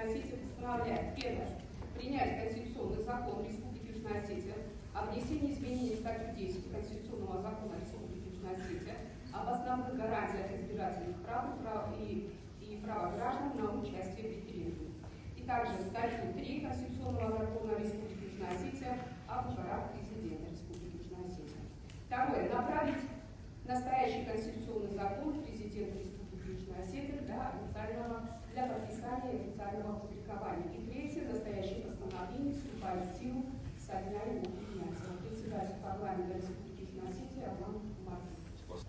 Южная Осетия постановляет: первое. Принять Конституционный закон Республики Южная Осетия о внесении изменений в статью 10 Конституционного закона Республики Южная Осетия об основных гарантиях избирательных прав и права граждан на участие в референдуме. И также статью 3 Конституционного закона Республики Южная Осетия о выборах президента Республики Южная Осетия. Второе. Направить настоящий конституционный закон президента Республики Южная Осетия для подписания и официального опубликования. И третье. Настоящее постановление вступает в силу со дня его принятия. Председатель парламента Республики Южная Осетия Роман Марков.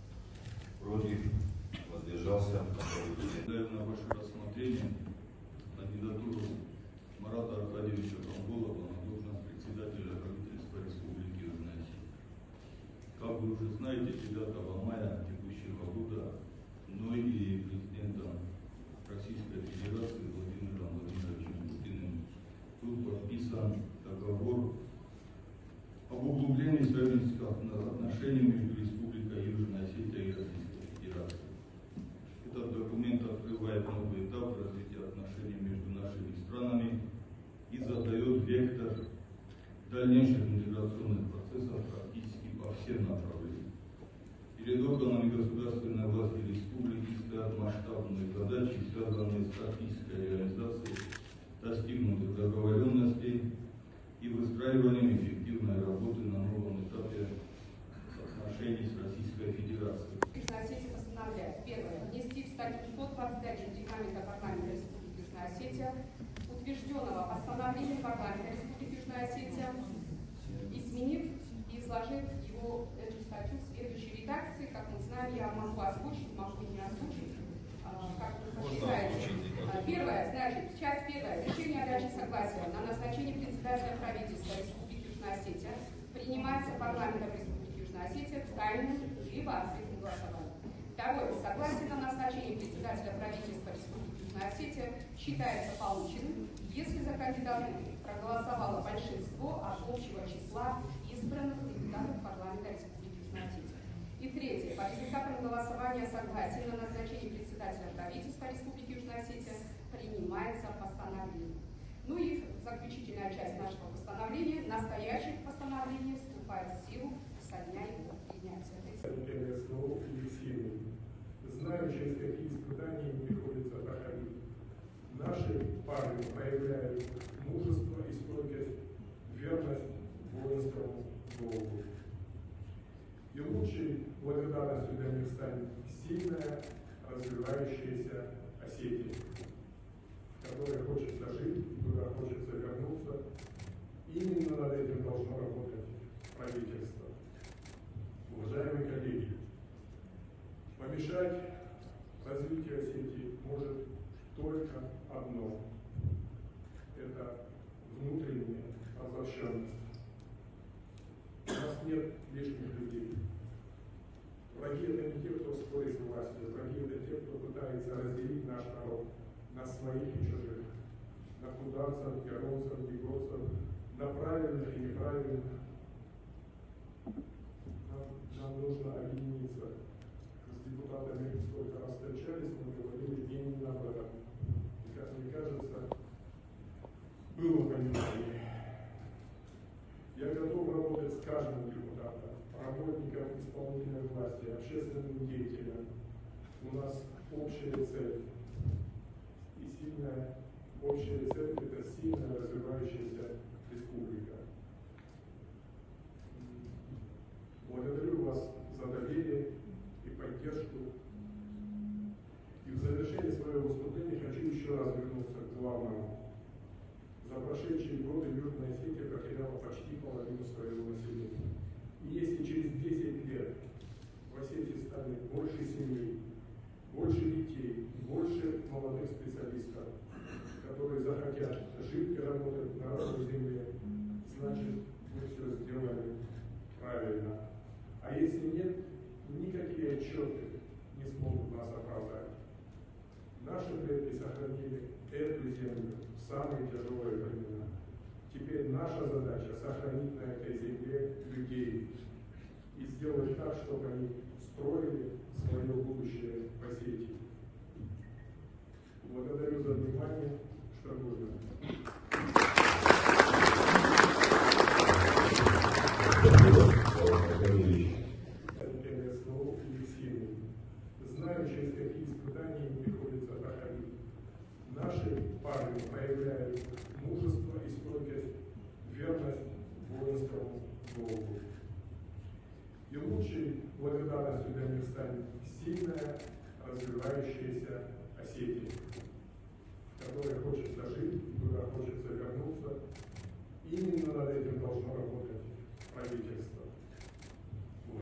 Против? Воздержался? На ваше рассмотрение кандидатуру Марата Аркадьевича Камбулова на должность председателя правительства Республики Южная Осетия. Как вы уже знаете, 9 мая текущего года мной и президентом Российской Федерации Владимиром Владимировичем Путиным был подписан договор об углублении союзнических отношений между Республикой Южная Осетия и Российской Федерацией. Этот документ открывает новый этап развития отношений между нашими странами и задает вектор дальнейших интеграционных процессов практически по всем направлениям. Перед органами государственной власти республики стоят масштабные задачи, связанные с практической реализацией достигнутых договоренностей и выстраиванием эффективной работы на новом этапе отношений с Российской Федерацией. Южная Осетия постановляет: первое. Внести в статью 125 Регламента парламента Республики Южная Осетия, утвержденного постановлением парламента Республики Южная Осетия, изменив и изложив его эту статью в следующей редакции. Как мы знаем, я могу озвучить, могу не озвучить, как вы посчитаете. Первое, значит, часть первая. Решение о даче согласия на назначение председателя правительства Республики Южная Осетия принимается парламентом Республики Южная Осетия тайным либо открытым голосованием. Второе. Согласие на назначение председателя правительства Республики Южная Осетия считается полученным, если за кандидатуру проголосовало большинство от общего числа избранных депутатов парламента Республики Южная Осетия. И третье. По результатам голосования согласие на назначение председателя правительства Республики Южная Осетия принимается постановление. Ну и заключительная часть нашего постановления. Настоящее постановление вступает в силу со дня его принятия. Знаю, через какие испытания им приходится проходить. Наши парни проявляют мужество и стойкость, верность воинскому долгу. И лучшей благодарностью для них станет сильная, развивающаяся Осетия, в которой хочется жить, куда хочется вернуться. Именно над этим должно работать правительство. Уважаемые коллеги, помешать развитию Осетии может только одно – это внутренняя озлощенность. У нас нет лишних людей. Враги – это не те, кто спорит с властью, враги – это те, кто пытается разделить наш народ на своих и чужих, на кударцев, героцев, дегоцев, на правильных и неправильных. Нам нужно объединиться. С депутатами сколько раз встречались, мы говорили именно об этом. И, как мне кажется, было понимание. Я готов работать с каждым депутатом, работником исполнительной власти, общественным деятелем. У нас общая цель. И сильная общая цель – это сильная развивающаяся республика. Благодарю вас за доверие и поддержку. И в завершении своего выступления хочу еще раз вернуться к главному. За прошедшие годы Южная Осетия потеряла почти половину своего населения. И если через 10 лет в Осетии станет больше семей, больше детей, больше молодых специалистов, которые захотят жить и работать на родной земле, значит, мы все сделали правильно. А если нет, никакие отчеты не смогут нас оправдать. Наши предки сохранили эту землю в самые тяжелые времена. Теперь наша задача сохранить на этой земле людей и сделать так, чтобы они строили свое будущее в Осетии. Благодарю за внимание, чтобы испытаний им приходится проходить. Наши парни проявляют мужество и стойкость, верность воинскому долгу. И лучшей благодарностью для них станет сильная, развивающаяся Осетия.